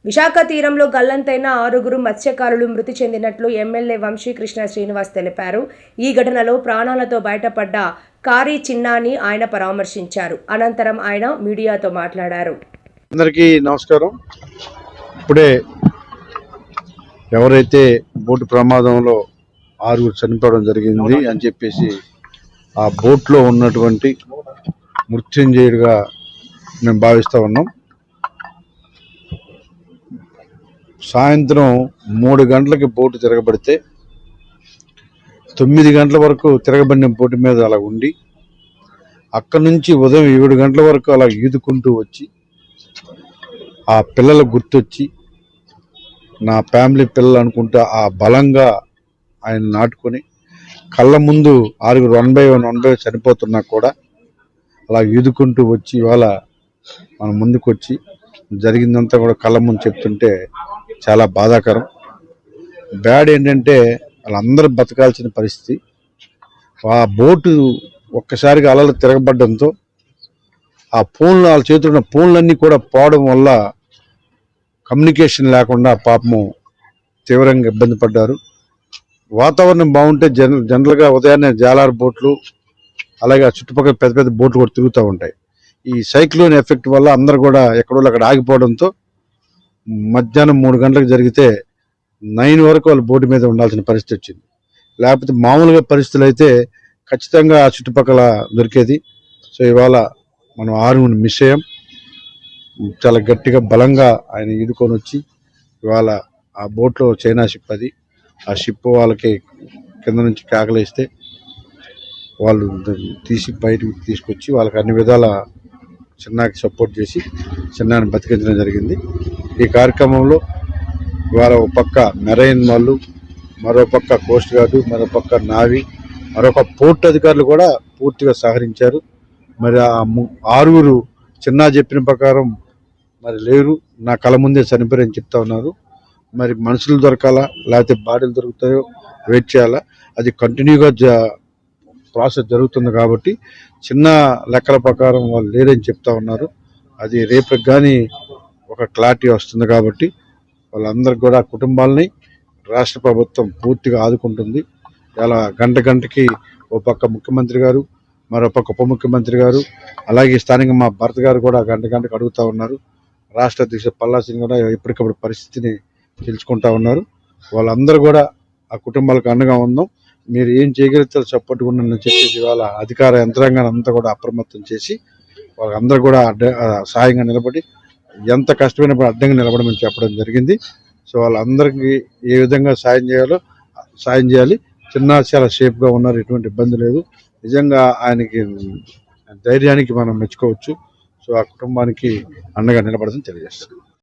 విశాఖ తీరంలో గల్లంతైన 6గురు మత్స్యకారులు మృతి చెందినట్లు ఎమ్మెల్యే వంశీకృష్ణ శ్రీనివాస్ తెలిపారు. ఈ ఘటనలో ప్రాణాలతో బయటపడ్డ కారీ చిన్నాని ఆయన పరామర్శించారు. అనంతరం ఆయన మీడియాతో మాట్లాడారు. అందరికీ నమస్కారం. ఇప్పుడే ఎవరైతే బోటు ప్రమాదంలో 6గురు చనిపోవడం జరిగింది అని చెప్పేసి ఆ బోట్లో ఉన్నటువంటి మృత్యుంజయుడిగా మేము భావిస్తూ ఉన్నాం. సాయంత్రం 3 గంటలకి బోటు తిరగబడితే 9 గంటల వరకు తిరగబడిన బోటు మీద అలా ఉండి అక్కడి నుంచి ఉదయం 7 గంటల వరకు అలా ఈదుకుంటూ వచ్చి ఆ పిల్లలు గుర్తొచ్చి నా ఫ్యామిలీ పిల్లలు అనుకుంటా ఆ బలంగా ఆయన నాటుకొని కళ్ళ ముందు 6గురు 1 by 1 చనిపోతున్నా కూడా అలా ఈదుకుంటూ వచ్చి ఇవాళ మన ముందుకు వచ్చి జరిగిందంతా కూడా కళ్ళ ముందు చెప్తుంటే చాలా బాధాకరం. బ్యాడ్ ఏంటంటే వాళ్ళందరూ బతకాల్సిన పరిస్థితి. ఆ బోటు ఒక్కసారిగా అలలు తిరగబడడంతో ఆ ఫోన్లు వాళ్ళ చేతుల్లో ఉన్న ఫోన్లన్నీ కూడా పోవడం వల్ల కమ్యూనికేషన్ లేకుండా పాపము తీవ్రంగా ఇబ్బంది పడ్డారు. వాతావరణం బాగుంటే జనరల్గా ఉదయాన్నే జాలార్ బోట్లు అలాగే ఆ చుట్టుపక్కల పెద్ద పెద్ద బోట్లు కూడా తిరుగుతూ ఉంటాయి. ఈ సైక్లోన్ ఎఫెక్ట్ వల్ల అందరూ కూడా ఎక్కడో అక్కడ ఆగిపోవడంతో మధ్యాహ్నం 3 గంటలకు జరిగితే 9 వరకు వాళ్ళు బోటు మీద ఉండాల్సిన పరిస్థితి వచ్చింది. లేకపోతే మామూలుగా పరిస్థితులు అయితే ఖచ్చితంగా ఆ చుట్టుపక్కల దొరికేది. సో ఇవాళ మనం 6గురిని మిస్ అయ్యాం. చాలా గట్టిగా బలంగా ఆయన ఈదుకొని వచ్చి ఇవాళ ఆ బోట్లో చైనా షిప్ అది ఆ షిప్ వాళ్ళకి కింద నుంచి కేకలేస్తే వాళ్ళు తీసి బయటకు తీసుకొచ్చి వాళ్ళకి అన్ని విధాల చిన్నాకి సపోర్ట్ చేసి చిన్నాని బతికించడం జరిగింది. ఈ కార్యక్రమంలో ఇవాళ ఒక పక్క మెరైన్ వాళ్ళు, మరో పక్క కోస్ట్ గార్డు, మరో పక్క నావీ, మరొక పోర్ట్ అధికారులు కూడా పూర్తిగా సహకరించారు. మరి ఆ 6గురు చిన్నా చెప్పిన ప్రకారం మరి లేరు, నా కళ ముందే చనిపోయారని చెప్తా ఉన్నారు. మరి మనుషులు దొరకాలా లేకపోతే బాడీలు దొరుకుతాయో వెయిట్ చేయాలా. అది కంటిన్యూగా ప్రాసెస్ జరుగుతుంది కాబట్టి చిన్న లెక్కల ప్రకారం వాళ్ళు లేరని చెప్తా ఉన్నారు. అది రేపటికి కానీ ఒక క్లారిటీ వస్తుంది కాబట్టి వాళ్ళందరికీ కూడా కుటుంబాలని రాష్ట్ర ప్రభుత్వం పూర్తిగా ఆదుకుంటుంది. ఇలా గంటకి ఓ పక్క ముఖ్యమంత్రి గారు, మరో పక్క ఉప ముఖ్యమంత్రి గారు, అలాగే స్థానికంగా మా భరత్ గారు కూడా గంటకి అడుగుతూ ఉన్నారు. రాష్ట్ర అధ్యక్షుడు పల్లా సింగ్ కూడా ఎప్పటికప్పుడు పరిస్థితిని తెలుసుకుంటా ఉన్నారు. వాళ్ళందరూ కూడా ఆ కుటుంబాలకు అండగా ఉందాం, మీరు ఏం చేయగలుగుతారో సపోర్ట్ ఉండని చెప్పేసి ఇవాళ అధికార యంత్రాంగాన్ని అంతా కూడా అప్రమత్తం చేసి వాళ్ళందరూ కూడా సహాయంగా నిలబడి ఎంత కష్టమైనప్పుడు అడ్డంగా నిలబడమని చెప్పడం జరిగింది. సో వాళ్ళందరికీ ఏ విధంగా సాయం చేయాలో సాయం చేయాలి. చిన్న చాలా సేఫ్గా ఉన్నారు, ఎటువంటి ఇబ్బంది లేదు. నిజంగా ఆయనకి ధైర్యానికి మనం మెచ్చుకోవచ్చు. సో ఆ కుటుంబానికి అండగా నిలబడదని తెలియజేస్తాం.